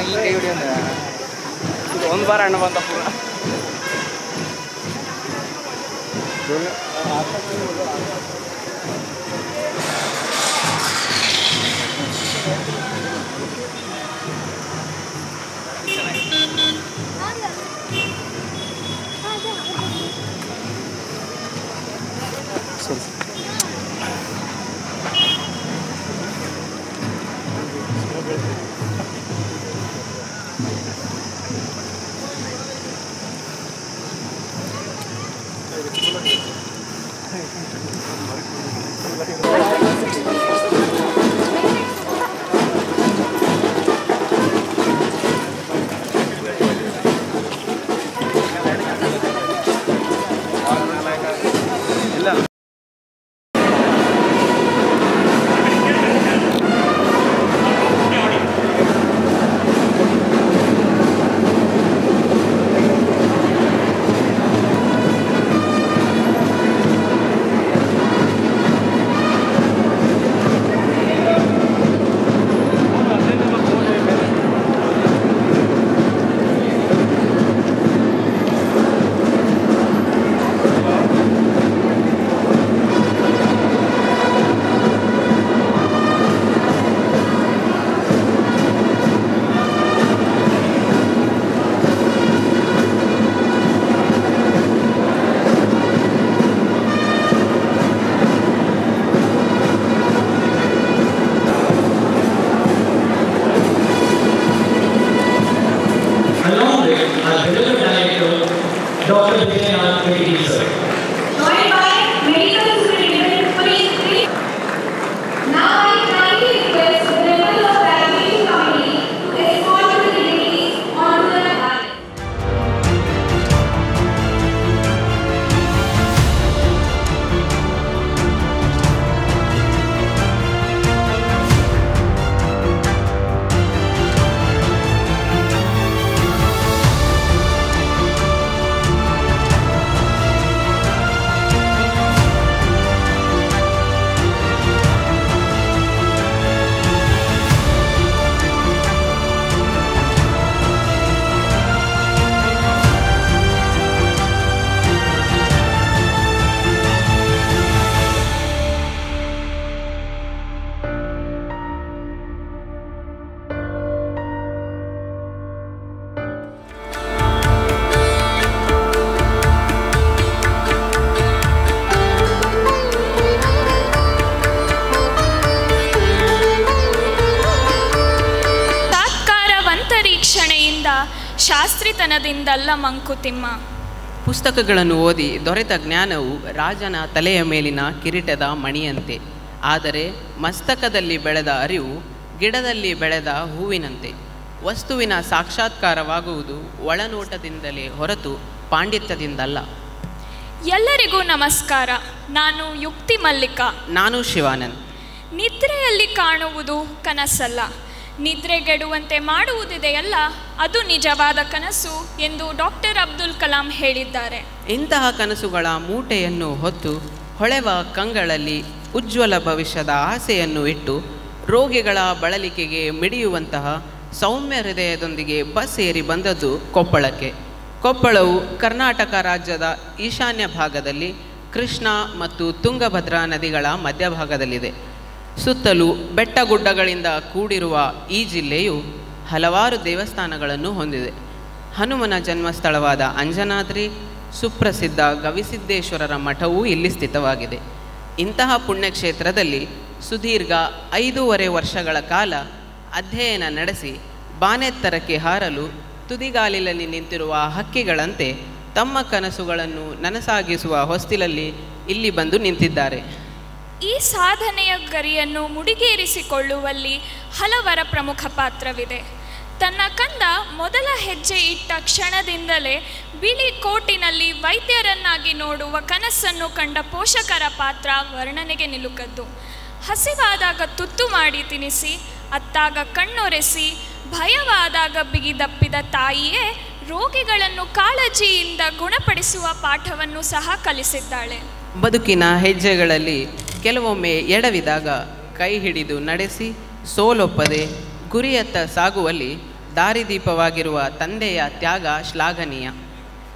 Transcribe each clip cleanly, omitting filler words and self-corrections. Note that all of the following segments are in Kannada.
ಹಾಗೆ ಕೈ ಹೊಡಿ ಅಂದ್ರೆ ಒಂದು ಬಾರ ಹಣ್ಣು ಬಂದ ಪೂರ ಶಾಸ್ತ್ರಿತನದಿಂದಲ್ಲ ಮಂಕುತಿಮ್ಮ. ಪುಸ್ತಕಗಳನ್ನು ಓದಿ ದೊರೆತ ಜ್ಞಾನವು ರಾಜನ ತಲೆಯ ಮೇಲಿನ ಕಿರೀಟದ ಮಣಿಯಂತೆ, ಆದರೆ ಮಸ್ತಕದಲ್ಲಿ ಬೆಳೆದ ಅರಿವು ಗಿಡದಲ್ಲಿ ಬೆಳೆದ ಹೂವಿನಂತೆ. ವಸ್ತುವಿನ ಸಾಕ್ಷಾತ್ಕಾರವಾಗುವುದು ಒಳನೋಟದಿಂದಲೇ ಹೊರತು ಪಾಂಡಿತ್ಯದಿಂದಲ್ಲ. ಎಲ್ಲರಿಗೂ ನಮಸ್ಕಾರ. ನಾನು ಯುಕ್ತಿ ಮಲ್ಲಿಕ. ನಾನು ಶಿವಾನಂದ್. ನಿದ್ರೆಯಲ್ಲಿ ಕಾಣುವುದು ಕನಸಲ್ಲ, ನಿದ್ರೆಗೆಡುವಂತೆ ಮಾಡುವುದಿದೆಯಲ್ಲ ಅದು ನಿಜವಾದ ಕನಸು ಎಂದು ಡಾಕ್ಟರ್ ಅಬ್ದುಲ್ ಕಲಾಂ ಹೇಳಿದ್ದಾರೆ. ಇಂತಹ ಕನಸುಗಳ ಮೂಟೆಯನ್ನು ಹೊತ್ತು ಹೊಳೆವ ಕಂಗಳಲ್ಲಿ ಉಜ್ವಲ ಭವಿಷ್ಯದ ಆಸೆಯನ್ನು ಇಟ್ಟು ರೋಗಿಗಳ ಬಳಲಿಕೆಗೆ ಮಿಡಿಯುವಂತಹ ಸೌಮ್ಯ ಹೃದಯದೊಂದಿಗೆ ಬಸ್ ಏರಿ ಬಂದದ್ದು ಕೊಪ್ಪಳಕ್ಕೆ. ಕೊಪ್ಪಳವು ಕರ್ನಾಟಕ ರಾಜ್ಯದ ಈಶಾನ್ಯ ಭಾಗದಲ್ಲಿ ಕೃಷ್ಣ ಮತ್ತು ತುಂಗಭದ್ರಾ ನದಿಗಳ ಮಧ್ಯಭಾಗದಲ್ಲಿದೆ. ಸುತ್ತಲೂ ಬೆಟ್ಟಗುಡ್ಡಗಳಿಂದ ಕೂಡಿರುವ ಈ ಜಿಲ್ಲೆಯು ಹಲವಾರು ದೇವಸ್ಥಾನಗಳನ್ನು ಹೊಂದಿದೆ. ಹನುಮನ ಜನ್ಮಸ್ಥಳವಾದ ಅಂಜನಾದ್ರಿ, ಸುಪ್ರಸಿದ್ಧ ಗವಿಸಿದ್ದೇಶ್ವರರ ಮಠವೂ ಇಲ್ಲಿ ಸ್ಥಿತವಾಗಿದೆ. ಇಂತಹ ಪುಣ್ಯಕ್ಷೇತ್ರದಲ್ಲಿ ಸುದೀರ್ಘ 5.5 ವರ್ಷಗಳ ಕಾಲ ಅಧ್ಯಯನ ನಡೆಸಿ ಬಾನೆತ್ತರಕ್ಕೆ ಹಾರಲು ತುದಿಗಾಲಿನಲ್ಲಿ ನಿಂತಿರುವ ಹಕ್ಕಿಗಳಂತೆ ತಮ್ಮ ಕನಸುಗಳನ್ನು ನನಸಾಗಿಸುವ ಹೊಸ್ತಿಲಲ್ಲಿ ಇಲ್ಲಿ ಬಂದು ನಿಂತಿದ್ದಾರೆ. ಈ ಸಾಧನೆಯ ಗರಿಯನ್ನು ಮುಡಿಗೇರಿಸಿಕೊಳ್ಳುವಲ್ಲಿ ಹಲವರ ಪ್ರಮುಖ ಪಾತ್ರವಿದೆ. ತನ್ನ ಕಂದ ಮೊದಲ ಹೆಜ್ಜೆ ಇಟ್ಟ ಕ್ಷಣದಿಂದಲೇ ಬಿಳಿ ಕೋಟಿನಲ್ಲಿ ವೈದ್ಯರನ್ನಾಗಿ ನೋಡುವ ಕನಸನ್ನು ಕಂಡ ಪೋಷಕರ ಪಾತ್ರ ವರ್ಣನೆಗೆ ನಿಲುಕದ್ದು. ಹಸಿವಾದಾಗ ತುತ್ತು ಮಾಡಿ ತಿನ್ನಿಸಿ, ಅತ್ತಾಗ ಕಣ್ಣೊರೆಸಿ, ಭಯವಾದಾಗ ಬಿಗಿದಪ್ಪಿದ ತಾಯಿಯೇ ರೋಗಿಗಳನ್ನು ಕಾಳಜಿಯಿಂದ ಗುಣಪಡಿಸುವ ಪಾಠವನ್ನು ಸಹ ಕಲಿಸಿದ್ದಾಳೆ. ಬದುಕಿನ ಹೆಜ್ಜೆಗಳಲ್ಲಿ ಕೆಲವೊಮ್ಮೆ ಎಡವಿದಾಗ ಕೈ ಹಿಡಿದು ನಡೆಸಿ, ಸೋಲೊಪ್ಪದೆ ಗುರಿಯತ್ತ ಸಾಗುವಲ್ಲಿ ದಾರಿದೀಪವಾಗಿರುವ ತಂದೆಯ ತ್ಯಾಗ ಶ್ಲಾಘನೀಯ.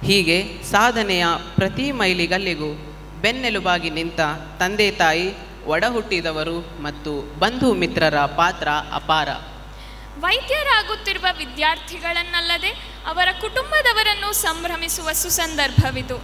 ಹೀಗೆ ಸಾಧನೆಯ ಪ್ರತಿ ಮೈಲಿಗಲ್ಲಿಗೂ ಬೆನ್ನೆಲುಬಾಗಿ ನಿಂತ ತಂದೆ ತಾಯಿ, ಒಡಹುಟ್ಟಿದವರು ಮತ್ತು ಬಂಧು ಮಿತ್ರರ ಪಾತ್ರ ಅಪಾರ. ವೈದ್ಯರಾಗುತ್ತಿರುವ ವಿದ್ಯಾರ್ಥಿಗಳನ್ನಲ್ಲದೆ ಅವರ ಕುಟುಂಬದವರನ್ನು ಸಂಭ್ರಮಿಸುವ ಸುಸಂದರ್ಭವಿದು.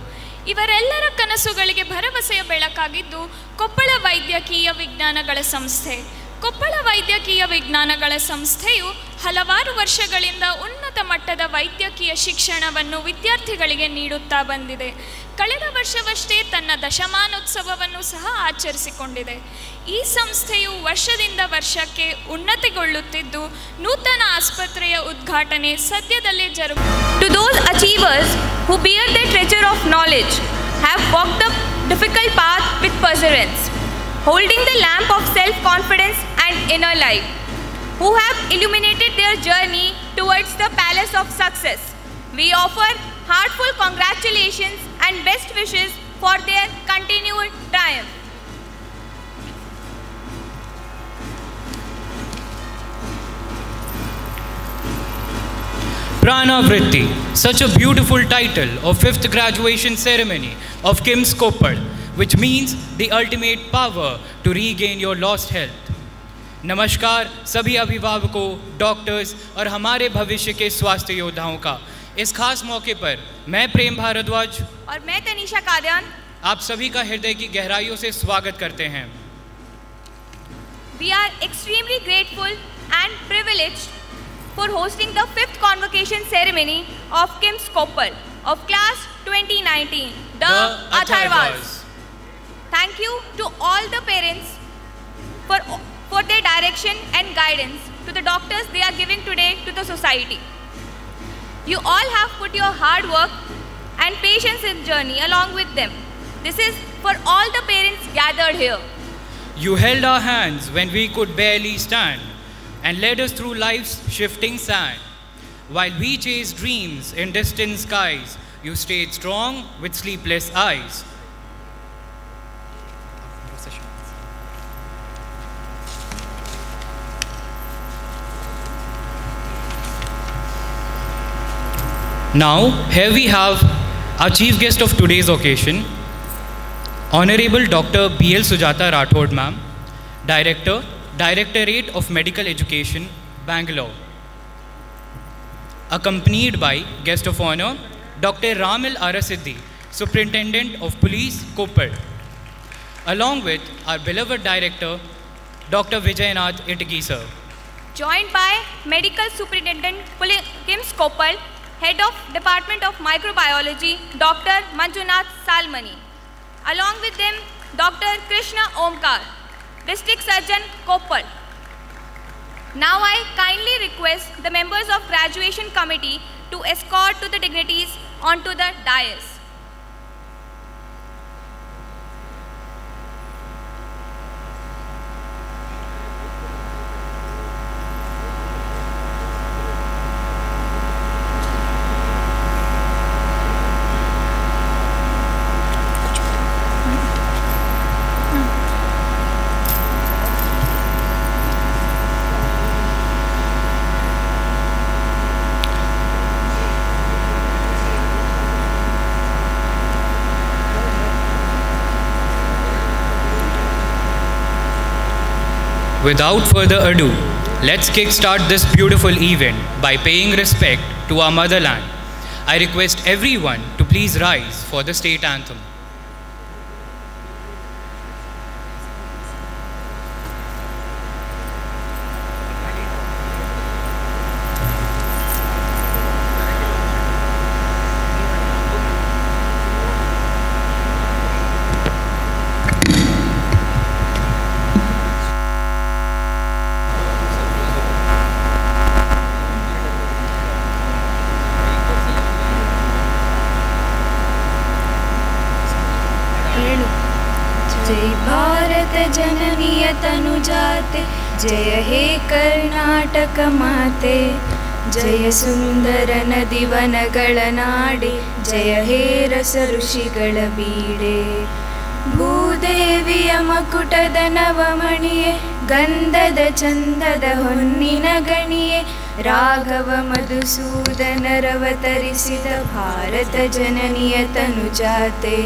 ಇವರೆಲ್ಲರ ಕನಸುಗಳಿಗೆ ಭರವಸೆಯ ಬೆಳಕಾಗಿದ್ದು ಕೊಪ್ಪಳ ವೈದ್ಯಕೀಯ ವಿಜ್ಞಾನಗಳ ಸಂಸ್ಥೆ. ಕೊಪ್ಪಳ ವೈದ್ಯಕೀಯ ವಿಜ್ಞಾನಗಳ ಸಂಸ್ಥೆಯು ಹಲವಾರು ವರ್ಷಗಳಿಂದ ಉನ್ನತ ಮಟ್ಟದ ವೈದ್ಯಕೀಯ ಶಿಕ್ಷಣವನ್ನು ವಿದ್ಯಾರ್ಥಿಗಳಿಗೆ ನೀಡುತ್ತಾ ಬಂದಿದೆ. ಕಳೆದ ವರ್ಷವಷ್ಟೇ ತನ್ನ ದಶಮಾನೋತ್ಸವವನ್ನು ಸಹ ಆಚರಿಸಿಕೊಂಡಿದೆ. ಈ ಸಂಸ್ಥೆಯು ವರ್ಷದಿಂದ ವರ್ಷಕ್ಕೆ ಉನ್ನತಿಗೊಳ್ಳುತ್ತಿದ್ದು ನೂತನ ಆಸ್ಪತ್ರೆಯ ಉದ್ಘಾಟನೆ ಸದ್ಯದಲ್ಲೇ To those achievers who bear the treasure of knowledge, have walked the difficult path with perseverance, holding the lamp of self-confidence and inner light, who have illuminated their journey towards the palace of success, we offer heartfelt congratulations and best wishes for their continued triumph. Prana Vritti, such a beautiful title of 5th graduation ceremony of KIMS Koppal, which means the ultimate power to regain your lost health. नमस्कार सभी अभिभावकों, डॉक्टर्स और हमारे भविष्य के स्वास्थ्य योद्धाओं का। इस खास मौके पर मैं प्रेम भारद्वाज और मैं तनीषा कादियान आप सभी का हृदय की गहराइयों से स्वागत करते हैं। We are extremely grateful and privileged for hosting the 5th convocation ceremony of KIMS Koppal of class 2019, the Atharvas. Thank you to all the parents for their direction and guidance, to the doctors they are giving today to the society. You all have put your hard work and patience in journey along with them. This is for all the parents gathered here. You held our hands when we could barely stand and led us through life's shifting sand. While we chased dreams in distant skies, you stayed strong with sleepless eyes. Now, here we have our chief guest of today's occasion, Honorable Dr. B.L. Sujata Rathod ma'am, Director, Directorate of Medical Education, Bangalore. Accompanied by guest of honor, Dr. Ramil Arasidhi, Superintendent of Police, Koppal. Along with our beloved Director, Dr. Vijayanath Itigi sir. Joined by Medical Superintendent KIMS Koppal, Head of Department of Microbiology, Dr. Manjunath Salmani. Along with them, Dr. Krishna Omkar, District Surgeon, Koppal. Now I kindly request the members of Graduation Committee to escort to the dignitaries onto the dais. Without further ado, let's kickstart this beautiful event by paying respect to our motherland. I request everyone to please rise for the state anthem. जय भारत जननीय तनुजाते, जय हे कर्नाटक माते, जय सुंदर नदी वनಗಳ ನಾಡೆ, जय हे रस ಋಷಿಗಳ ಬೀಡೆ. ಭೂದೇವಿಯ ಮಕುಟದ ನವಮಣಿಯೇ, ಗಂಧದ ಚಂದದ ಹೊನ್ನಿನ ಗಣಿಯೇ, ರಾಘವ ಮಧುಸೂದನರವತರಿಸಿದ ಭಾರತ ಜನನಿಯ ತನುಜಾತೆ.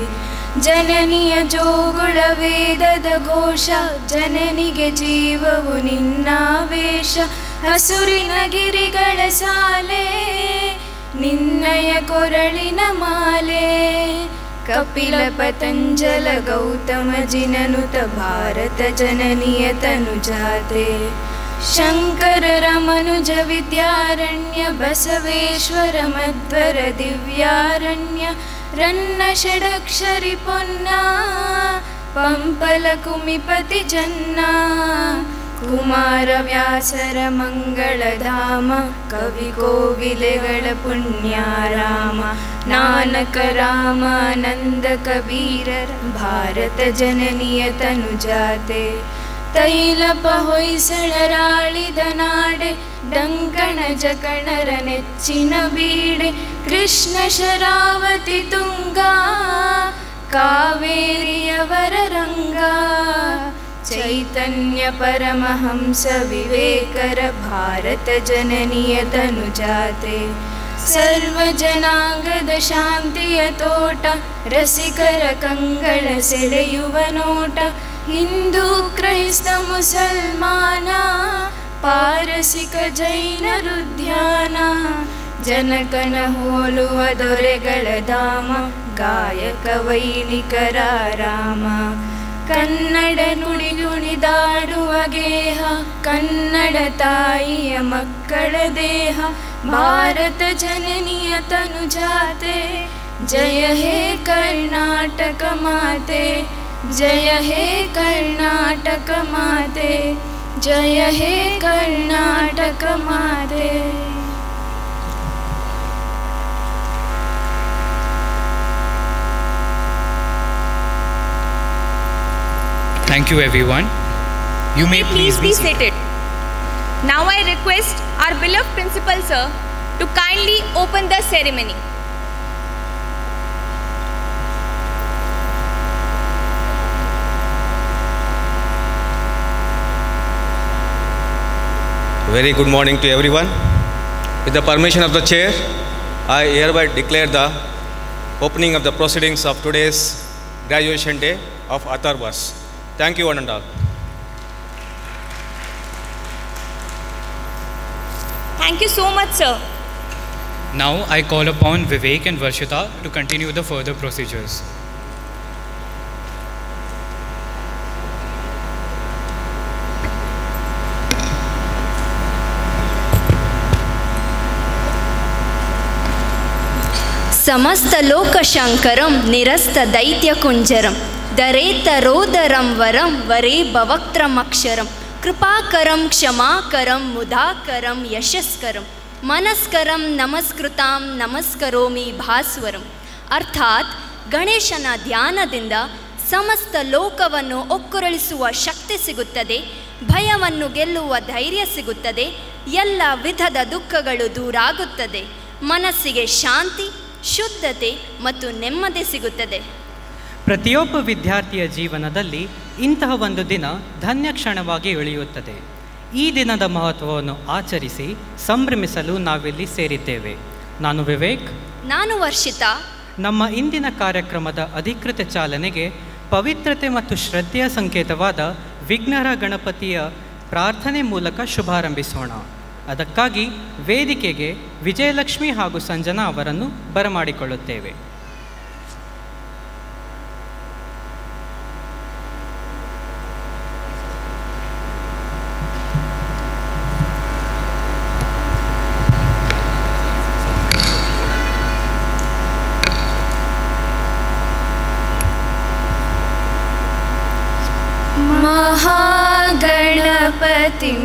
ಜನನಿಯ ಜೋಗುಳ ವೇದದ ಘೋಷ, ಜನನಿಗೆ ಜೀವವು ನಿನ್ನಾವೇಶ. ಹಸುರಿನ ಗಿರಿಗಳ ಸಾಲೆ, ನಿನ್ನಯ ಕೊರಳಿನ ಮಾಲೆ. ಕಪಿಲ ಪತಂಜಲ ಗೌತಮ ಜಿನನುತ ಭಾರತ ಜನನಿಯ ತನುಜಾತೆ. ಶಂಕರರ ಮನುಜ ವಿದ್ಯಾರಣ್ಯ, ಬಸವೇಶ್ವರ ಮಧ್ವರ ದಿವ್ಯಾರಣ್ಯ. ರನ್ನ ಷಡಕ್ಷರಿ ಪೊನ್ನ, ಪಂಪಲ ಕುಮಿಪತಿ ಜನ್ನ. ಕುಮಾರ ವ್ಯಾಸರ ಮಂಗಳಧಾಮ, ಕವಿ ಕೋಗಿಲೆಗಳ ಪುಣ್ಯಾರಾಮ. ನಾನಕ ರಾಮಾನಂದ ಕಬೀರರ ಭಾರತ ಜನನಿಯ ತನುಜಾತೆ. ತೈಲಪ ಹೊಯ್ಸಳರಾಳಿದ ನಾಡೆ, ಡಂಕಣ ಜಕಣರ ನೆಚ್ಚಿನ ಬೀಡೆ. ಕೃಷ್ಣ ಶರಾವತಿ ತುಂಗ, ಕಾವೇರಿಯವರ ರಂಗ. ಚೈತನ್ಯ ಪರಮಹಂಸ ವಿವೇಕರ ಭಾರತ ಜನನಿಯ ತನುಜಾತೆ. ಸರ್ವ ಜನಾಂಗದ ಶಾಂತಿಯ ತೋಟ, ರಸಿಕರ ಕಂಗಳ ಸೆಳೆಯುವ ನೋಟ. ಹಿಂದೂ ಕ್ರೈಸ್ತ ಮುಸಲ್ಮಾನ, ಪಾರಸಿಕ ಜೈನರು ಧ್ಯಾನ. ಜನಕನ ಹೋಲುವ ದೊರೆಗಳ ಧಾಮ, ಗಾಯಕ ವೈಣಿಕರ ರಾಮ. ಕನ್ನಡ ನುಡಿಗುಣಿದಾಡುವ ಗೇಹ, ಕನ್ನಡ ತಾಯಿಯ ಮಕ್ಕಳ ದೇಹ. ಭಾರತ ಜನನಿಯ ತನುಜಾತೆ. ಜಯ ಹೇ ಕರ್ನಾಟಕ ಮಾತೆ, ಜಯ ಹೇ ಕರ್ನಾಟಕ ಮಾತೆ, ಜಯ ಹೇ ಕರ್ನಾಟಕ ಮಾತೆ. Thank you everyone. You may Please be seated. Now I request our beloved principal sir to kindly open the ceremony. Very good morning to everyone. With the permission of the chair, I hereby declare the opening of the proceedings of today's graduation day of Atharvas. Thank you one and all. Thank you so much, sir. Now I call upon Vivek and Varshita to continue the further procedures. ಸಮಸ್ತ ಲೋಕಶಂಕರಂ ನಿರಸ್ತ ದೈತ್ಯ ಕುಂಜರಂ ದರೇತರೋದರಂ ವರಂ ವರೇ ಭವಕ್ತ್ರಮಕ್ಷರಂ ಕೃಪಾಕರಂ ಕ್ಷಮಾಕರಂ ಮುದಾಕರಂ ಯಶಸ್ಕರಂ ಮನಸ್ಕರಂ ನಮಸ್ಕೃತಾಂ ನಮಸ್ಕರೋಮಿ ಭಾಸ್ವರಂ. ಅರ್ಥಾತ್ ಗಣೇಶನ ಧ್ಯಾನದಿಂದ ಸಮಸ್ತ ಲೋಕವನ್ನು ಒಕ್ಕುರಳಿಸುವ ಶಕ್ತಿ ಸಿಗುತ್ತದೆ, ಭಯವನ್ನು ಗೆಲ್ಲುವ ಧೈರ್ಯ ಸಿಗುತ್ತದೆ, ಎಲ್ಲ ವಿಧದ ದುಃಖಗಳು ದೂರಾಗುತ್ತದೆ, ಮನಸ್ಸಿಗೆ ಶಾಂತಿ, ಶುದ್ಧತೆ ಮತ್ತು ನೆಮ್ಮದಿ ಸಿಗುತ್ತದೆ. ಪ್ರತಿಯೊಬ್ಬ ವಿದ್ಯಾರ್ಥಿಯ ಜೀವನದಲ್ಲಿ ಇಂತಹ ಒಂದು ದಿನ ಧನ್ಯ ಕ್ಷಣವಾಗಿ ಉಳಿಯುತ್ತದೆ. ಈ ದಿನದ ಮಹತ್ವವನ್ನು ಆಚರಿಸಿ ಸಂಭ್ರಮಿಸಲು ನಾವಿಲ್ಲಿ ಸೇರಿದ್ದೇವೆ. ನಾನು ವಿವೇಕ್. ನಾನು ವರ್ಷಿತಾ. ನಮ್ಮ ಇಂದಿನ ಕಾರ್ಯಕ್ರಮದ ಅಧಿಕೃತ ಚಾಲನೆಗೆ ಪವಿತ್ರತೆ ಮತ್ತು ಶ್ರದ್ಧೆಯ ಸಂಕೇತವಾದ ವಿಘ್ನಹರ ಗಣಪತಿಯ ಪ್ರಾರ್ಥನೆ ಮೂಲಕ ಶುಭಾರಂಭಿಸೋಣ. ಅದಕ್ಕಾಗಿ ವೇದಿಕೆಗೆ ವಿಜಯಲಕ್ಷ್ಮಿ ಹಾಗೂ ಸಂಜನಾ ಅವರನ್ನು ಬರಮಾಡಿಕೊಳ್ಳುತ್ತೇವೆ. महागणपतिं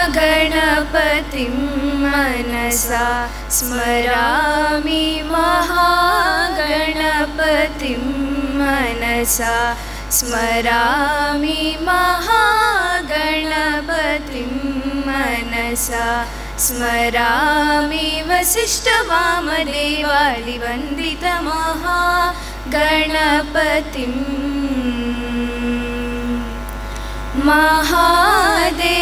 महागणपतिं मनसा स्मरामि महागणपतिं मनसा स्मरामि महागणपतिं मनसा स्मरामि वसिष्ठवामदेवादिवन्दितमहागणपतिं महादेवसुतं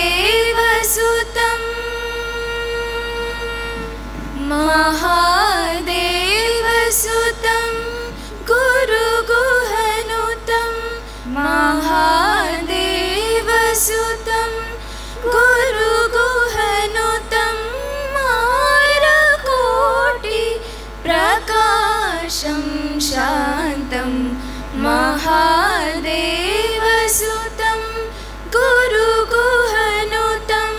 महादेवसुतं गुरुगुहनुतं महादेवसुतं गुरुगुहनुतं मारकोटि प्रकाशं शान्तं महादेवसुतं गुरुगुहनुतं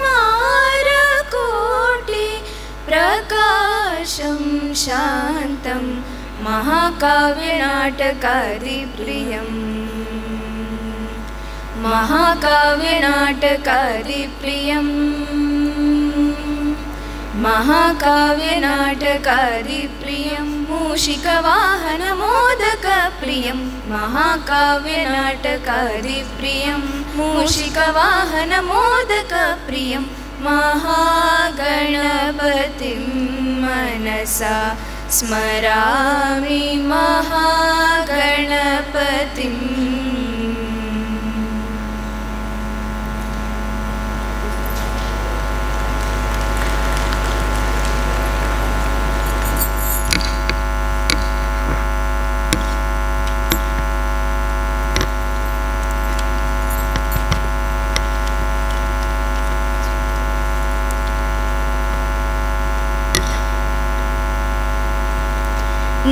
मारकोटि प्रकाशं शान्तं महाकाव्यनाटकादिप्रियं महाकाव्यनाटकादिप्रियं महाकाव्यनाटकादिप्रियं मूषिकवाहनमोदकप्रियं महाकाव्यनाटकादिप्रियं मूषिकवाहनमोदकप्रियं महागणपतिं मनसा स्मरामि महागणपतिम्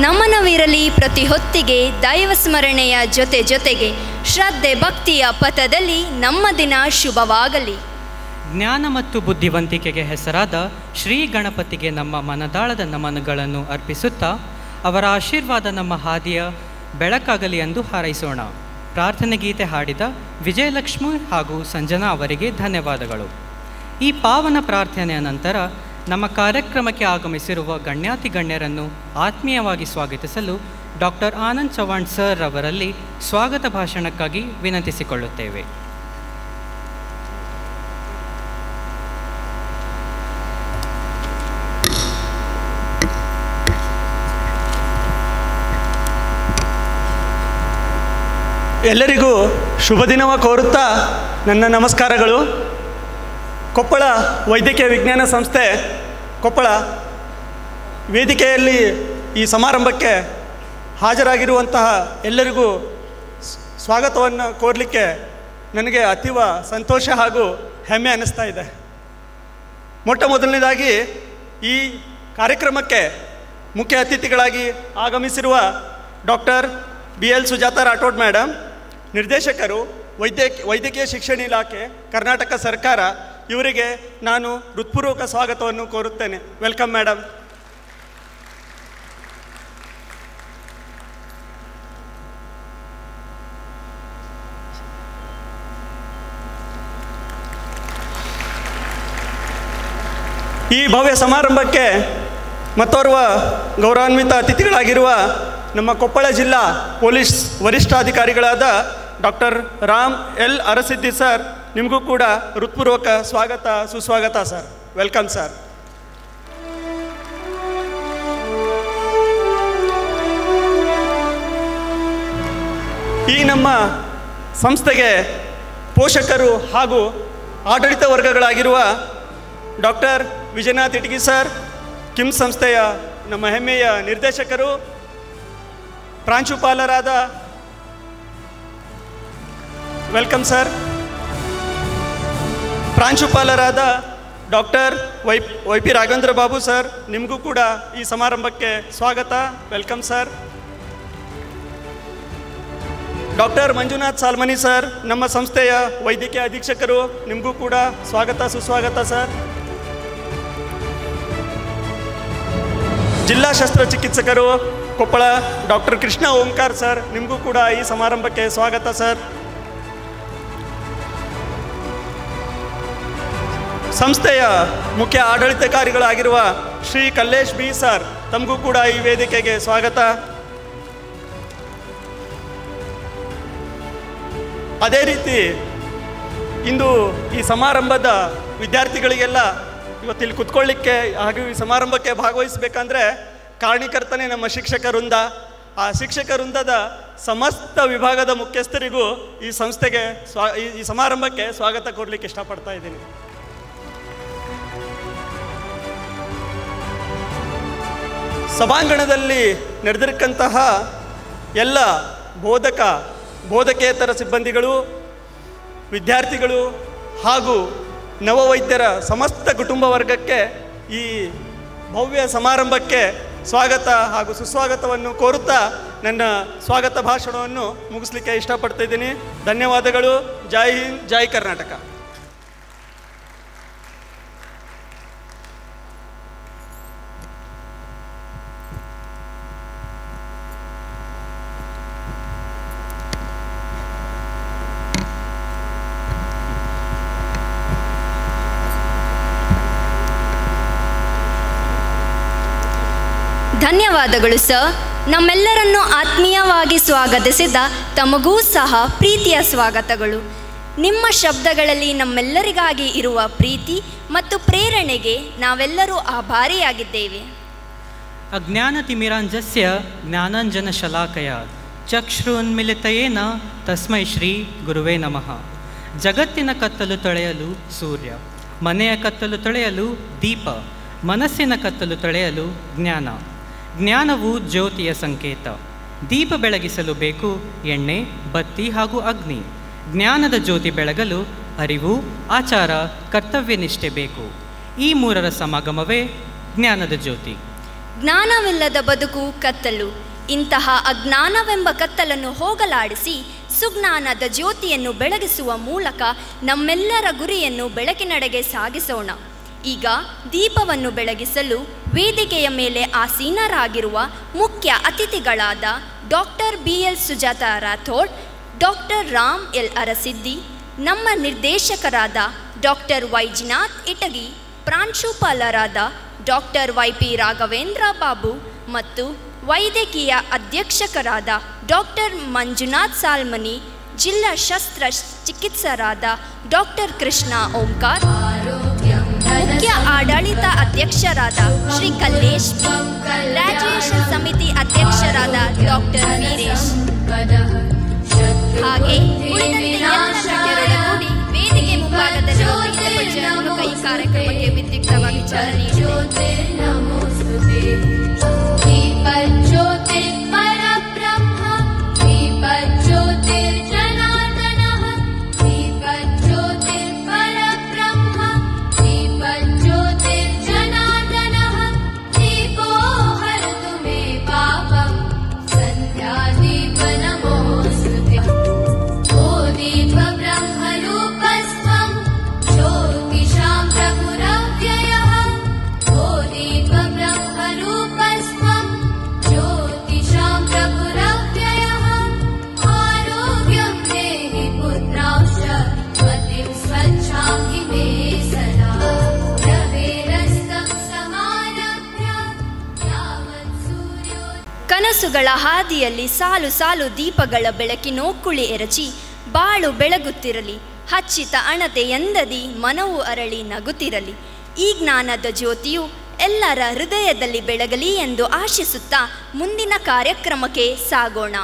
ನಮನವಿರಲಿ ಪ್ರತಿ ಹೊತ್ತಿಗೆ ದೈವ ಸ್ಮರಣೆಯ ಜೊತೆ ಜೊತೆಗೆ ಶ್ರದ್ಧೆ ಭಕ್ತಿಯ ಪಥದಲ್ಲಿ ನಮ್ಮ ದಿನ ಶುಭವಾಗಲಿ. ಜ್ಞಾನ ಮತ್ತು ಬುದ್ಧಿವಂತಿಕೆಗೆ ಹೆಸರಾದ ಶ್ರೀ ಗಣಪತಿಗೆ ನಮ್ಮ ಮನದಾಳದ ನಮನಗಳನ್ನು ಅರ್ಪಿಸುತ್ತಾ ಅವರ ಆಶೀರ್ವಾದ ನಮ್ಮ ಹಾದಿಯ ಬೆಳಕಾಗಲಿ ಎಂದು ಹಾರೈಸೋಣ. ಪ್ರಾರ್ಥನೆ ಗೀತೆ ಹಾಡಿದ ವಿಜಯಲಕ್ಷ್ಮಿ ಹಾಗೂ ಸಂಜನಾ ಅವರಿಗೆ ಧನ್ಯವಾದಗಳು. ಈ ಪಾವನ ಪ್ರಾರ್ಥನೆಯ ನಂತರ ನಮ್ಮ ಕಾರ್ಯಕ್ರಮಕ್ಕೆ ಆಗಮಿಸಿರುವ ಗಣ್ಯಾತಿ ಗಣ್ಯರನ್ನು ಆತ್ಮೀಯವಾಗಿ ಸ್ವಾಗತಿಸಲು ಡಾಕ್ಟರ್ ಆನಂದ್ ಚವಾಣ್ ಸರ್ ಅವರಲ್ಲಿ ಸ್ವಾಗತ ಭಾಷಣಕ್ಕಾಗಿ ವಿನಂತಿಸಿಕೊಳ್ಳುತ್ತೇವೆ. ಎಲ್ಲರಿಗೂ ಶುಭ ದಿನವ ಕೋರುತ್ತಾ ನನ್ನ ನಮಸ್ಕಾರಗಳು. ಕೊಪ್ಪಳ ವೈದ್ಯಕೀಯ ವಿಜ್ಞಾನ ಸಂಸ್ಥೆ ಕೊಪ್ಪಳ ವೇದಿಕೆಯಲ್ಲಿ ಈ ಸಮಾರಂಭಕ್ಕೆ ಹಾಜರಾಗಿರುವಂತಹ ಎಲ್ಲರಿಗೂ ಸ್ವಾಗತವನ್ನು ಕೋರಲಿಕ್ಕೆ ನನಗೆ ಅತೀವ ಸಂತೋಷ ಹಾಗೂ ಹೆಮ್ಮೆ ಅನ್ನಿಸ್ತಾ ಇದೆ. ಮೊಟ್ಟ ಮೊದಲನೇದಾಗಿ ಈ ಕಾರ್ಯಕ್ರಮಕ್ಕೆ ಮುಖ್ಯ ಅತಿಥಿಗಳಾಗಿ ಆಗಮಿಸಿರುವ ಡಾಕ್ಟರ್ BL ಸುಜಾತಾ ರಾಠೋಡ್ ಮೇಡಮ್, ನಿರ್ದೇಶಕರು ವೈದ್ಯಕೀಯ ಶಿಕ್ಷಣ ಇಲಾಖೆ ಕರ್ನಾಟಕ ಸರ್ಕಾರ, ಇವರಿಗೆ ನಾನು ಹೃತ್ಪೂರ್ವಕ ಸ್ವಾಗತವನ್ನು ಕೋರುತ್ತೇನೆ. Welcome madam. ಈ ಭವ್ಯ ಸಮಾರಂಭಕ್ಕೆ ಮತ್ತೋರ್ವ ಗೌರವಾನ್ವಿತ ಅತಿಥಿಗಳಾಗಿರುವ ನಮ್ಮ ಕೊಪ್ಪಳ ಜಿಲ್ಲಾ ಪೊಲೀಸ್ ವರಿಷ್ಠಾಧಿಕಾರಿಗಳಾದ doctor Ram L Arasiddi sir, ನಿಮಗೂ ಕೂಡ ಹೃತ್ಪೂರ್ವಕ ಸ್ವಾಗತ ಸುಸ್ವಾಗತ ಸರ್. Welcome sir. ಈ ನಮ್ಮ ಸಂಸ್ಥೆಗೆ ಪೋಷಕರು ಹಾಗೂ ಆಡಳಿತ ವರ್ಗಗಳಾಗಿರುವ doctor Vijaynath Itagi sir, KIMS ಸಂಸ್ಥೆಯ ನಮ್ಮ ಹೆಮ್ಮೆಯ ನಿರ್ದೇಶಕರು, ಪ್ರಾಂಶುಪಾಲರಾದ ವೆಲ್ಕಮ್ ಸರ್, ಪ್ರಾಂಶುಪಾಲರಾದ doctor Y P. Raghavendra Babu sir, ನಿಮಗೂ ಕೂಡ ಈ ಸಮಾರಂಭಕ್ಕೆ ಸ್ವಾಗತ. Welcome sir. Doctor Manjunath Salmani sir, ನಮ್ಮ ಸಂಸ್ಥೆಯ ವೈದ್ಯಕೀಯ ಅಧೀಕ್ಷಕರು, ನಿಮಗೂ ಕೂಡ ಸ್ವಾಗತ ಸುಸ್ವಾಗತ ಸರ್. ಜಿಲ್ಲಾ ಶಸ್ತ್ರಚಿಕಿತ್ಸಕರು ಕೊಪ್ಪಳ ಡಾಕ್ಟರ್ ಕೃಷ್ಣ ಓಂಕಾರ್ ಸರ್, ನಿಮಗೂ ಕೂಡ ಈ ಸಮಾರಂಭಕ್ಕೆ ಸ್ವಾಗತ ಸರ್. ಸಂಸ್ಥೆಯ ಮುಖ್ಯ ಆಡಳಿತಾಧಿಕಾರಿಗಳಾಗಿರುವ ಶ್ರೀ ಕಲ್ಲೇಶ್ ಬಿ ಸರ್, ತಮಗೂ ಕೂಡ ಈ ವೇದಿಕೆಗೆ ಸ್ವಾಗತ. ಅದೇ ರೀತಿ ಇಂದು ಈ ಸಮಾರಂಭದ ವಿದ್ಯಾರ್ಥಿಗಳಿಗೆಲ್ಲ ಇವತ್ತಿಲ್ಲಿ ಕುತ್ಕೊಳ್ಳಿಕ್ಕೆ ಹಾಗೂ ಈ ಸಮಾರಂಭಕ್ಕೆ ಭಾಗವಹಿಸಬೇಕಂದ್ರೆ ಕಾರಣೀಕರ್ತನೇ ನಮ್ಮ ಶಿಕ್ಷಕ ವೃಂದ. ಆ ಶಿಕ್ಷಕ ವೃಂದದ ಸಮಸ್ತ ವಿಭಾಗದ ಮುಖ್ಯಸ್ಥರಿಗೂ ಈ ಸಂಸ್ಥೆಗೆ ಈ ಸಮಾರಂಭಕ್ಕೆ ಸ್ವಾಗತ ಕೋರಲಿಕ್ಕೆ ಇಷ್ಟಪಡ್ತಾ ಇದ್ದೀನಿ. ಸಭಾಂಗಣದಲ್ಲಿ ನಡೆದಿರ್ತಕ್ಕಂತಹ ಎಲ್ಲ ಬೋಧಕೇತರ ಸಿಬ್ಬಂದಿಗಳು, ವಿದ್ಯಾರ್ಥಿಗಳು ಹಾಗೂ ನವವೈದ್ಯರ ಸಮಸ್ತ ಕುಟುಂಬ ವರ್ಗಕ್ಕೆ ಈ ಭವ್ಯ ಸಮಾರಂಭಕ್ಕೆ ಸ್ವಾಗತ ಹಾಗೂ ಸುಸ್ವಾಗತವನ್ನು ಕೋರುತ್ತಾ ನನ್ನ ಸ್ವಾಗತ ಭಾಷಣವನ್ನು ಮುಗಿಸ್ಲಿಕ್ಕೆ ಇಷ್ಟಪಡ್ತಾ ಇದ್ದೀನಿ. ಧನ್ಯವಾದಗಳು. ಜೈ ಹಿಂದ್, ಜೈ ಕರ್ನಾಟಕ. ಧನ್ಯವಾದಗಳು ಸರ್. ನಮ್ಮೆಲ್ಲರನ್ನು ಆತ್ಮೀಯವಾಗಿ ಸ್ವಾಗತಿಸಿದ ತಮಗೂ ಸಹ ಪ್ರೀತಿಯ ಸ್ವಾಗತಗಳು. ನಿಮ್ಮ ಶಬ್ದಗಳಲ್ಲಿ ನಮ್ಮೆಲ್ಲರಿಗಾಗಿ ಇರುವ ಪ್ರೀತಿ ಮತ್ತು ಪ್ರೇರಣೆಗೆ ನಾವೆಲ್ಲರೂ ಆಭಾರಿಯಾಗಿದ್ದೇವೆ. ಅಜ್ಞಾನತಿಮಿರಾಂಜಸ್ಯ ಜ್ಞಾನಾಂಜನಶಲಾಕಯ ಚಕ್ಷುರುನ್ಮಿಲಿತಯೇನ ತಸ್ಮೈ ಶ್ರೀ ಗುರುವೇ ನಮಃ. ಜಗತ್ತಿನ ಕತ್ತಲು ತೊಳೆಯಲು ಸೂರ್ಯ, ಮನೆಯ ಕತ್ತಲು ತೊಳೆಯಲು ದೀಪ, ಮನಸ್ಸಿನ ಕತ್ತಲು ತೊಳೆಯಲು ಜ್ಞಾನ. ಜ್ಞಾನವು ಜ್ಯೋತಿಯ ಸಂಕೇತ. ದೀಪ ಬೆಳಗಿಸಲು ಬೇಕು ಎಣ್ಣೆ, ಬತ್ತಿ ಹಾಗೂ ಅಗ್ನಿ. ಜ್ಞಾನದ ಜ್ಯೋತಿ ಬೆಳಗಲು ಅರಿವು, ಆಚಾರ, ಕರ್ತವ್ಯನಿಷ್ಠೆ ಬೇಕು. ಈ ಮೂರರ ಸಮಾಗಮವೇ ಜ್ಞಾನದ ಜ್ಯೋತಿ. ಜ್ಞಾನವಿಲ್ಲದ ಬದುಕು ಕತ್ತಲು. ಇಂತಹ ಅಜ್ಞಾನವೆಂಬ ಕತ್ತಲನ್ನು ಹೋಗಲಾಡಿಸಿ ಸುಜ್ಞಾನದ ಜ್ಯೋತಿಯನ್ನು ಬೆಳಗಿಸುವ ಮೂಲಕ ನಮ್ಮೆಲ್ಲರ ಗುರಿಯನ್ನು ಬೆಳಕಿನೆಡೆಗೆ ಸಾಗಿಸೋಣ. ಈಗ ದೀಪವನ್ನು ಬೆಳಗಿಸಲು ವೇದಿಕೆಯ ಮೇಲೆ ಆಸೀನರಾಗಿರುವ ಮುಖ್ಯ ಅತಿಥಿಗಳಾದ doctor BL Sujata Rathod, doctor Ram L Arasiddi, ನಮ್ಮ ನಿರ್ದೇಶಕರಾದ ಡಾಕ್ಟರ್ ವೈಜನಾಥ್ ಇಟಗಿ, ಪ್ರಾಂಶುಪಾಲರಾದ ಡಾಕ್ಟರ್ YP ರಾಘವೇಂದ್ರ ಬಾಬು ಮತ್ತು ವೈದ್ಯಕೀಯ ಅಧೀಕ್ಷಕರಾದ ಡಾಕ್ಟರ್ ಮಂಜುನಾಥ್ ಸಾಲ್ಮನಿ, ಜಿಲ್ಲಾ ಶಸ್ತ್ರ ಚಿಕಿತ್ಸಕರಾದ ಡಾಕ್ಟರ್ ಕೃಷ್ಣ ಓಂಕಾರ್, ಮುಖ್ಯ ಆಡಳಿತ ಅಧ್ಯಕ್ಷರಾದ ಶ್ರೀ ಕಲ್ಲೇಶ್, ಗ್ರಾಜ್ಯುಯೇಷನ್ ಸಮಿತಿ ಅಧ್ಯಕ್ಷರಾದ ಡಾಕ್ಟರ್ ವೀರೇಶ್, ಹಾಗೆ ಉಳಿದಂತೆ ಎಲ್ಲ ಗಣ್ಯರೊಡಗೂಡಿ ವೇದಿಕೆ ಮುಂಭಾಗದಲ್ಲಿ ಕೈ ಕಾರ್ಯಕ್ರಮಕ್ಕೆ ವಿದ್ಯುಕ್ತವಾಗಿ ಚಾಲನೆ ಕನಸುಗಳ ಹಾದಿಯಲ್ಲಿ ಸಾಲು ಸಾಲು ದೀಪಗಳ ಬೆಳಕಿನೋಕುಳಿ ಎರಚಿ ಬಾಳು ಬೆಳಗುತ್ತಿರಲಿ. ಹಚ್ಚಿತ ಅಣತೆ ಎಂದದಿ ಮನವು ಅರಳಿ ನಗುತ್ತಿರಲಿ. ಈ ಜ್ಞಾನದ ಜ್ಯೋತಿಯು ಎಲ್ಲರ ಹೃದಯದಲ್ಲಿ ಬೆಳಗಲಿ ಎಂದು ಆಶಿಸುತ್ತಾ ಮುಂದಿನ ಕಾರ್ಯಕ್ರಮಕ್ಕೆ ಸಾಗೋಣ.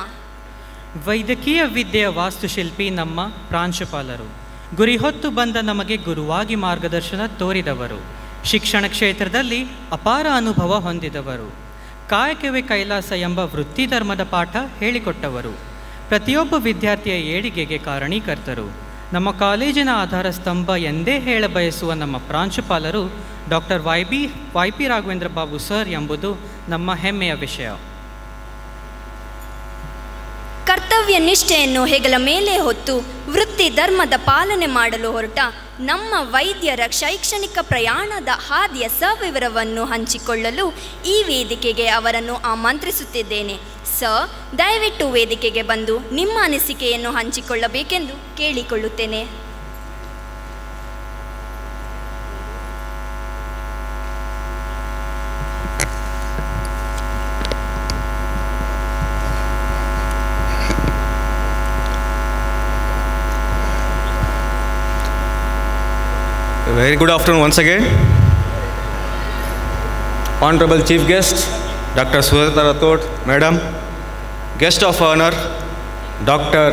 ವೈದ್ಯಕೀಯ ವಿದ್ಯೆಯ ವಾಸ್ತುಶಿಲ್ಪಿ ನಮ್ಮ ಪ್ರಾಂಶುಪಾಲರು. ಗುರಿ ಹೊತ್ತು ಬಂದ ನಮಗೆ ಗುರುವಾಗಿ ಮಾರ್ಗದರ್ಶನ ತೋರಿದವರು. ಶಿಕ್ಷಣ ಕ್ಷೇತ್ರದಲ್ಲಿ ಅಪಾರ ಅನುಭವ ಹೊಂದಿದವರು. ಕಾಯಕವೇ ಕೈಲಾಸ ಎಂಬ ವೃತ್ತಿ ಧರ್ಮದ ಪಾಠ ಹೇಳಿಕೊಟ್ಟವರು. ಪ್ರತಿಯೊಬ್ಬ ವಿದ್ಯಾರ್ಥಿಯ ಏಳಿಗೆಗೆ ಕಾರಣೀಕರ್ತರು. ನಮ್ಮ ಕಾಲೇಜಿನ ಆಧಾರ ಸ್ತಂಭ ಎಂದೇ ಹೇಳಬಯಸುವ ನಮ್ಮ ಪ್ರಾಂಶುಪಾಲರು doctor YP Raghavendra Babu sir ಎಂಬುದು ನಮ್ಮ ಹೆಮ್ಮೆಯ ವಿಷಯ. ಕರ್ತವ್ಯ ನಿಷ್ಠೆಯನ್ನು ಹೆಗಲ ಮೇಲೆ ಹೊತ್ತು ವೃತ್ತಿ ಧರ್ಮದ ಪಾಲನೆ ಮಾಡಲು ಹೊರಟ ನಮ್ಮ ವೈದ್ಯರ ಶೈಕ್ಷಣಿಕ ಪ್ರಯಾಣದ ಹಾದಿಯ ಸವಿವರವನ್ನು ಹಂಚಿಕೊಳ್ಳಲು ಈ ವೇದಿಕೆಗೆ ಅವರನ್ನು ಆಮಂತ್ರಿಸುತ್ತಿದ್ದೇನೆ. ಸರ್, ದಯವಿಟ್ಟು ವೇದಿಕೆಗೆ ಬಂದು ನಿಮ್ಮ ಅನಿಸಿಕೆಯನ್ನು ಹಂಚಿಕೊಳ್ಳಬೇಕೆಂದು ಕೇಳಿಕೊಳ್ಳುತ್ತೇನೆ. Very good afternoon once again. Honorable Chief Guest, Dr. Sujata Rathod, Madam, guest of honor, Dr.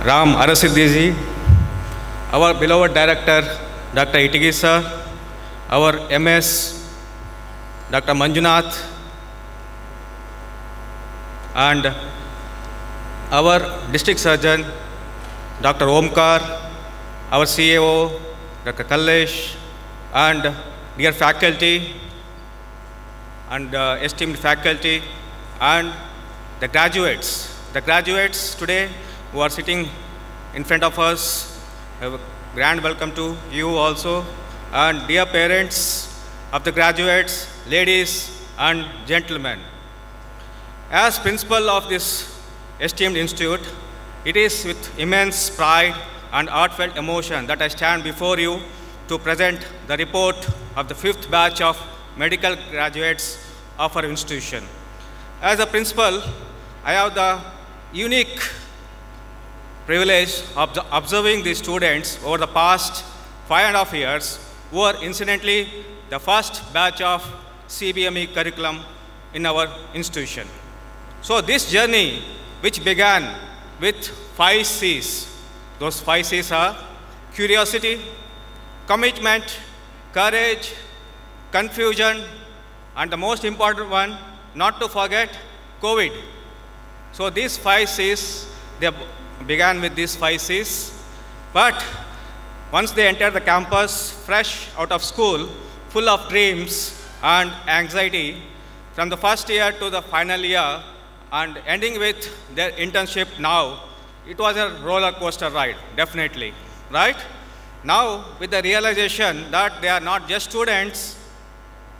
Ram Arasiddiji, our beloved director, Dr. Itigi sir, our MS, Dr. Manjunath, and our district surgeon, Dr. Omkar, our CAO, Dr. Kallesh, and dear faculty and esteemed faculty, and the graduates today who are sitting in front of us, a grand welcome to you also, and dear parents of the graduates, ladies and gentlemen. As principal of this esteemed institute, it is with immense pride and heartfelt emotion that I stand before you to present the report of the 5th batch of medical graduates of our institution. As a principal, I have the unique privilege of observing these students over the past 5.5 years, who are incidentally the first batch of CBME curriculum in our institution. So this journey, which began with 5 C's, those 5 C's are curiosity, commitment, courage, confusion, and the most important one, not to forget, COVID. So these 5 C's, they began with these 5 C's, but once they enter the campus, fresh out of school, full of dreams and anxiety, from the first year to the final year, and ending with their internship now, it was a roller coaster ride, definitely, right? Now, with the realization that they are not just students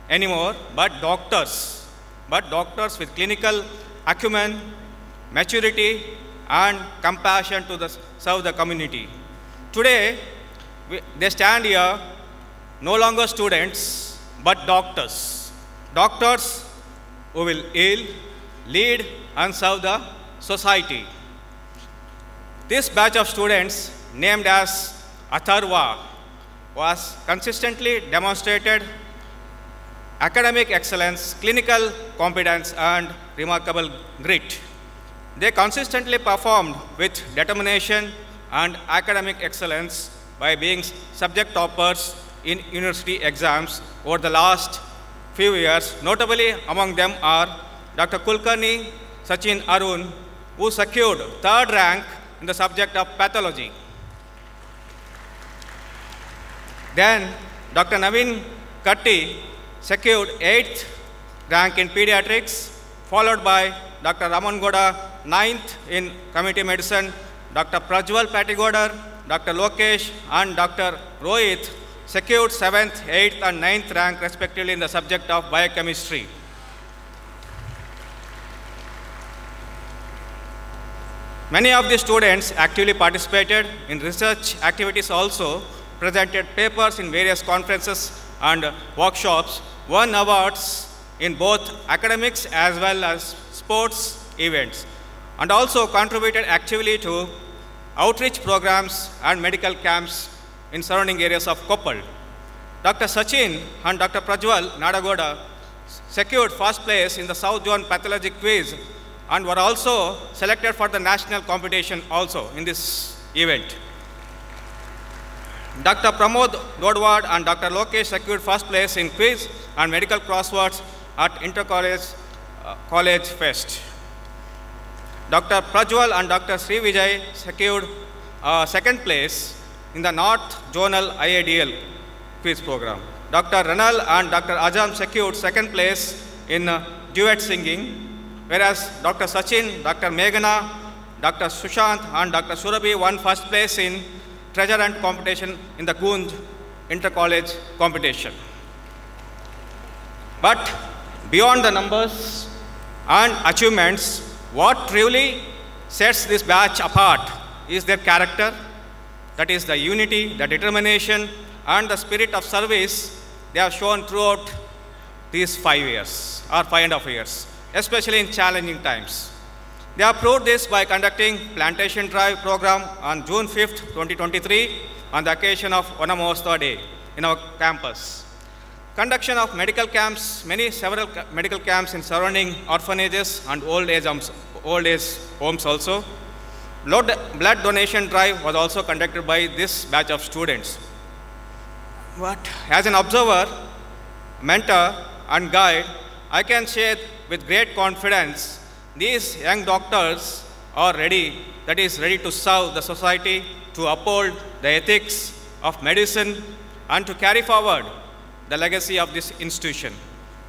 anymore, but doctors with clinical acumen, maturity, and compassion to serve the community. Today, they stand here no longer students, but doctors. Doctors who will heal, lead, and serve the society. This batch of students, named as Atharva, was consistently demonstrated academic excellence, clinical competence, and remarkable grit. They consistently performed with determination and academic excellence by being subject toppers in university exams over the last few years. Notably among them are Dr. Kulkarni Sachin Arun, who secured 3rd rank in the subject of pathology. Then Dr. Naveen Katti secured 8th rank in pediatrics, followed by Dr. Raman Goda, 9th in community medicine, Dr. Prajwal Patigodar, Dr. Lokesh, and Dr. Rohit secured 7th, 8th, and 9th rank respectively in the subject of biochemistry. Many of the students actively participated in research activities also, presented papers in various conferences and workshops, won awards in both academics as well as sports events, and also contributed actively to outreach programs and medical camps in surrounding areas of Koppal. Dr. Sachin and Dr. Prajwal Nadagoda secured 1st place in the South Zone Pathology Quiz and were also selected for the national competition also in this event. Dr. Pramod Dodwad and Dr. Lokesh secured 1st place in quiz and medical crosswords at Inter-College College Fest. Dr. Prajwal and Dr. Sri Vijay secured 2nd place in the North Zonal IADL quiz program. Dr. Ranal and Dr. Ajam secured 2nd place in duet singing, whereas Dr. Sachin, Dr. Meghana, Dr. Sushant, and Dr. Surabhi won 1st place in treasure hunt competition in the Gunj Inter-College competition. But beyond the numbers and achievements, what truly sets this batch apart is their character, that is the unity, the determination, and the spirit of service they have shown throughout these 5 years or 5.5 years, especially in challenging times. They have proved this by conducting Plantation Drive program on June 5th, 2023 on the occasion of Vanamohotsava Day in our campus. Conduction of medical camps, several medical camps in surrounding orphanages and old age old age homes also. Blood donation drive was also conducted by this batch of students. But as an observer, mentor and guide, I can share with great confidence these young doctors are ready to serve the society, to uphold the ethics of medicine and to carry forward the legacy of this institution.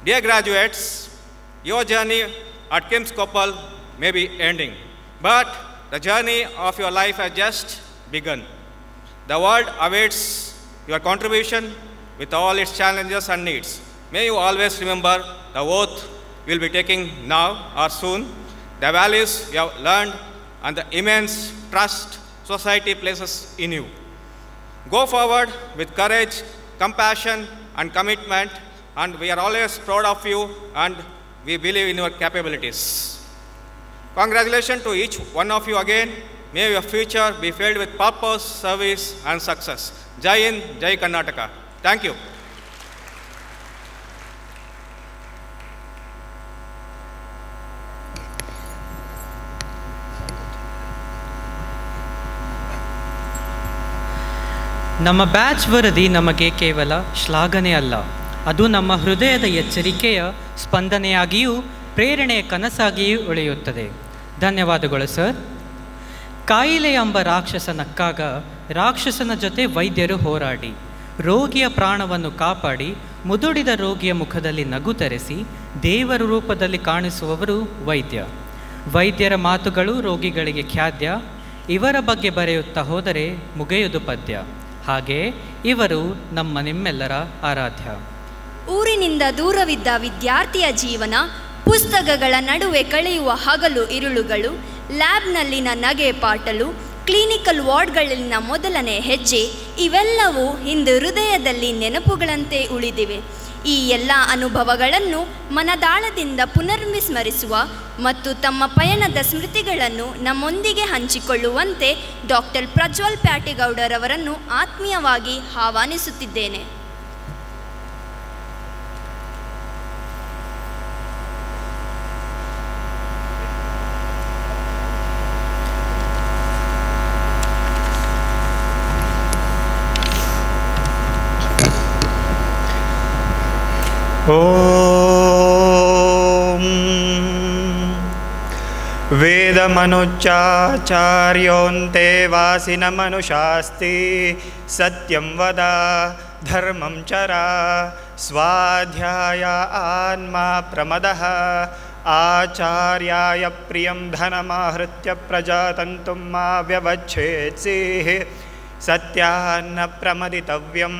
Dear graduates, your journey at KIMS Koppal may be ending, but the journey of your life has just begun. The world awaits your contribution with all its challenges and needs. May you always remember the oath you will be taking now or soon, the values you have learned, and the immense trust society places in you. Go forward with courage, compassion, and commitment, and we are always proud of you and we believe in your capabilities. Congratulations to each one of you again. May your future be filled with purpose, service, and success. Jai Hind, Jai Karnataka. Thank you. ನಮ್ಮ ಬ್ಯಾಚ್ ವರದಿ ನಮಗೆ ಕೇವಲ ಶ್ಲಾಘನೆ ಅಲ್ಲ, ಅದು ನಮ್ಮ ಹೃದಯದ ಎಚ್ಚರಿಕೆಯ ಸ್ಪಂದನೆಯಾಗಿಯೂ ಪ್ರೇರಣೆಯ ಕನಸಾಗಿಯೂ ಉಳಿಯುತ್ತದೆ. ಧನ್ಯವಾದಗಳು ಸರ್. ಕಾಯಿಲೆ ಎಂಬ ರಾಕ್ಷಸ ನಕ್ಕಾಗ ರಾಕ್ಷಸನ ಜೊತೆ ವೈದ್ಯರು ಹೋರಾಡಿ ರೋಗಿಯ ಪ್ರಾಣವನ್ನು ಕಾಪಾಡಿ ಮುದುಡಿದ ರೋಗಿಯ ಮುಖದಲ್ಲಿ ನಗು ತರಿಸಿ ದೇವರ ರೂಪದಲ್ಲಿ ಕಾಣಿಸುವವರು ವೈದ್ಯ. ವೈದ್ಯರ ಮಾತುಗಳು ರೋಗಿಗಳಿಗೆ ಖ್ಯಾದ್ಯ. ಇವರ ಬಗ್ಗೆ ಬರೆಯುತ್ತಾ ಹೋದರೆ ಮುಗಿಯುವುದು ಪದ್ಯ. ಹಾಗೆ ಇವರು ನಿಮ್ಮೆಲ್ಲರ ಆರಾಧ್ಯ. ಊರಿನಿಂದ ದೂರವಿದ್ದ ವಿದ್ಯಾರ್ಥಿಯ ಜೀವನ, ಪುಸ್ತಕಗಳ ನಡುವೆ ಕಳೆಯುವ ಹಗಲು ಇರುಳುಗಳು, ಲ್ಯಾಬ್ನಲ್ಲಿನ ನಗೆ ಪಾಟಲು, ಕ್ಲಿನಿಕಲ್ ವಾರ್ಡ್ಗಳಲ್ಲಿನ ಮೊದಲನೇ ಹೆಜ್ಜೆ, ಇವೆಲ್ಲವೂ ಇಂದು ಹೃದಯದಲ್ಲಿ ನೆನಪುಗಳಂತೆ ಉಳಿದಿವೆ. ಈ ಎಲ್ಲ ಅನುಭವಗಳನ್ನು ಮನದಾಳದಿಂದ ಪುನರ್ವಿಸ್ಮರಿಸುವ ಮತ್ತು ತಮ್ಮ ಪಯಣದ ಸ್ಮೃತಿಗಳನ್ನು ನಮ್ಮೊಂದಿಗೆ ಹಂಚಿಕೊಳ್ಳುವಂತೆ ಡಾಕ್ಟರ್ ಪ್ರಜ್ವಲ್ ಪ್ಯಾಟೇಗೌಡರವರನ್ನು ಆತ್ಮೀಯವಾಗಿ ಆಹ್ವಾನಿಸುತ್ತಿದ್ದೇನೆ. ಓಂ ವೇದಮನುಚಾಚಾರ್ಯೋಂತೆ ವಾಸಿನ ಮನುಷಾಸ್ತಿ ಸತ್ಯಂ ವದ ಧರ್ಮಂ ಚರ ಸ್ವಾಧ್ಯಾಯ ಆನ್ಮಾ ಪ್ರಮದಃ ಆಚಾರ್ಯಾಯ ಪ್ರಿಯಂ ಧನಮಾಹೃತ್ಯ ಪ್ರಜಾತಂತುಂ ಮಾ ವ್ಯವಚ್ಛೇತ್ಸಿ ಸತ್ಯಾನ್ನ ಪ್ರಮದಿತವ್ಯಂ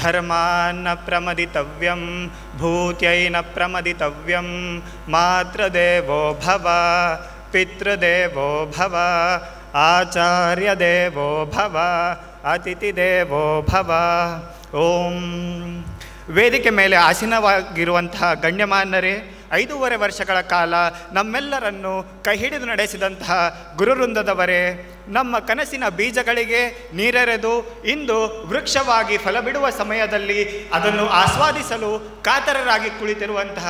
ಧರ್ಮಾನ್ನ ಪ್ರಮದಿತವ್ಯಂ ಭೂತ್ಯೈನ ಪ್ರಮದಿತವ್ಯಂ ಮಾತೃದೇವೋ ಭವ ಪಿತೃದೇವೋ ಭವ ಆಚಾರ್ಯದೇವೋ ಭವ ಅತಿಥಿದೇವೋ ಭವ. ಓಂ. ವೇದಿಕೆ ಮೇಲೆ ಆಸೀನವಾಗಿರುವಂತಹ ಗಣ್ಯಮಾನ್ಯರೇ, 5.5 ವರ್ಷಗಳ ಕಾಲ ನಮ್ಮೆಲ್ಲರನ್ನು ಕೈ ಹಿಡಿದು ನಡೆಸಿದಂತಹ ಗುರುವೃಂದದವರೇ, ನಮ್ಮ ಕನಸಿನ ಬೀಜಗಳಿಗೆ ನೀರೆರೆದು ಇಂದು ವೃಕ್ಷವಾಗಿ ಫಲ ಬಿಡುವ ಸಮಯದಲ್ಲಿ ಅದನ್ನು ಆಸ್ವಾದಿಸಲು ಕಾತರರಾಗಿ ಕುಳಿತಿರುವಂತಹ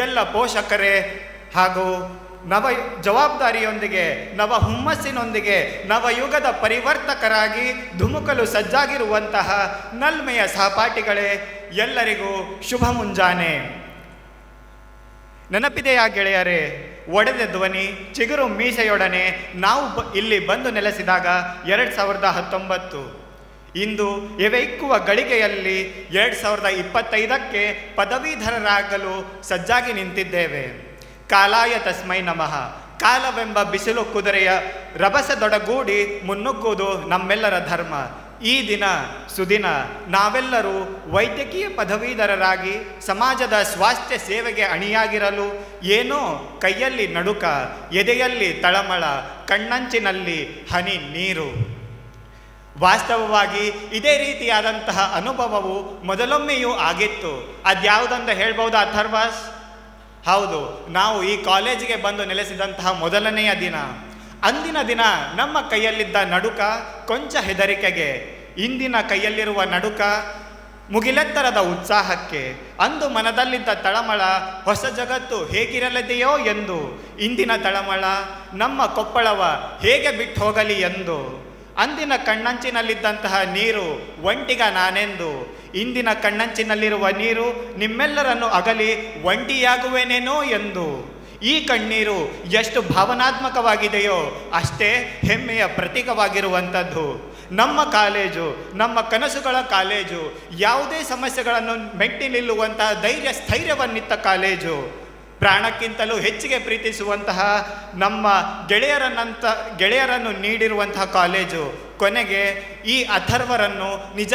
ಎಲ್ಲ ಪೋಷಕರೇ ಹಾಗೂ ನವ ಜವಾಬ್ದಾರಿಯೊಂದಿಗೆ ನವ ಹುಮ್ಮಸ್ಸಿನೊಂದಿಗೆ ನವಯುಗದ ಪರಿವರ್ತಕರಾಗಿ ಧುಮುಕಲು ಸಜ್ಜಾಗಿರುವಂತಹ ನಲ್ಮೆಯ ಸಹಪಾಠಿಗಳೇ, ಎಲ್ಲರಿಗೂ ಶುಭ ಮುಂಜಾನೆ. ನೆನಪಿದೆಯಾ ಗೆಳೆಯರೇ, ಒಡೆದ ಧ್ವನಿ ಚಿಗುರು ಮೀಸೆಯೊಡನೆ ನಾವು ಇಲ್ಲಿ ಬಂದು ನೆಲೆಸಿದಾಗ 2019. ಇಂದು ಎವೆಕ್ಕುವ ಗಳಿಗೆಯಲ್ಲಿ 2025ಕ್ಕೆ ಪದವೀಧರರಾಗಲು ಸಜ್ಜಾಗಿ ನಿಂತಿದ್ದೇವೆ. ಕಾಲಾಯ ತಸ್ಮೈ ನಮಃ. ಕಾಲವೆಂಬ ಬಿಸಿಲು ಕುದುರೆಯ ರಭಸದೊಡಗೂಡಿ ಮುನ್ನುಗ್ಗುವುದು ನಮ್ಮೆಲ್ಲರ ಧರ್ಮ. ಈ ದಿನ ಸುದಿನ ನಾವೆಲ್ಲರೂ ವೈದ್ಯಕೀಯ ಪದವೀಧರರಾಗಿ ಸಮಾಜದ ಸ್ವಾಸ್ಥ್ಯ ಸೇವೆಗೆ ಅಣಿಯಾಗಿರಲು ಏನೋ ಕೈಯಲ್ಲಿ ನಡುಕ, ಎದೆಯಲ್ಲಿ ತಳಮಳ, ಕಣ್ಣಂಚಿನಲ್ಲಿ ಹನಿ ನೀರು. ವಾಸ್ತವವಾಗಿ ಇದೇ ರೀತಿಯಾದಂತಹ ಅನುಭವವು ಮೊದಲೊಮ್ಮೆಯೂ ಆಗಿತ್ತು. ಅದ್ಯಾವುದಂತ ಹೇಳ್ಬೋದಾ ಅಥರ್ವಾಸ್? ಹೌದು, ನಾವು ಈ ಕಾಲೇಜಿಗೆ ಬಂದು ನೆಲೆಸಿದಂತಹ ಮೊದಲನೆಯ ದಿನ. ಅಂದಿನ ದಿನ ನಮ್ಮ ಕೈಯಲ್ಲಿದ್ದ ನಡುಕ ಕೊಂಚ ಹೆದರಿಕೆಗೆ, ಇಂದಿನ ಕೈಯಲ್ಲಿರುವ ನಡುಕ ಮುಗಿಲೆತ್ತರದ ಉತ್ಸಾಹಕ್ಕೆ, ಅಂದು ಮನದಲ್ಲಿದ್ದ ತಳಮಳ ಹೊಸ ಜಗತ್ತು ಹೇಗಿರಲಿದೆಯೋ ಎಂದು, ಇಂದಿನ ತಳಮಳ ನಮ್ಮ ಕೊಪ್ಪಳವ ಹೇಗೆ ಬಿಟ್ಟು ಹೋಗಲಿ ಎಂದು, ಅಂದಿನ ಕಣ್ಣಂಚಿನಲ್ಲಿದ್ದಂತಹ ನೀರು ಒಂಟಿಗ ನಾನೆಂದು, ಇಂದಿನ ಕಣ್ಣಂಚಿನಲ್ಲಿರುವ ನೀರು ನಿಮ್ಮೆಲ್ಲರನ್ನು ಅಗಲಿ ಒಂಟಿಯಾಗುವೆನೇನೋ ಎಂದು. ಈ ಕಣ್ಣೀರು ಎಷ್ಟು ಭಾವನಾತ್ಮಕವಾಗಿದೆಯೋ ಅಷ್ಟೇ ಹೆಮ್ಮೆಯ ಪ್ರತೀಕವಾಗಿರುವಂಥದ್ದು. ನಮ್ಮ ಕಾಲೇಜು, ನಮ್ಮ ಕನಸುಗಳ ಕಾಲೇಜು, ಯಾವುದೇ ಸಮಸ್ಯೆಗಳನ್ನು ಮೆಟ್ಟಿ ನಿಲ್ಲುವಂತಹ ಧೈರ್ಯ ಸ್ಥೈರ್ಯವನ್ನಿತ್ತ ಕಾಲೇಜು, ಪ್ರಾಣಕ್ಕಿಂತಲೂ ಹೆಚ್ಚಿಗೆ ಪ್ರೀತಿಸುವಂತಹ ನಮ್ಮ ಗೆಳೆಯರನ್ನು ನೀಡಿರುವಂತಹ ಕಾಲೇಜು, ಕೊನೆಗೆ ಈ ಅಥರ್ವರನ್ನು ನಿಜ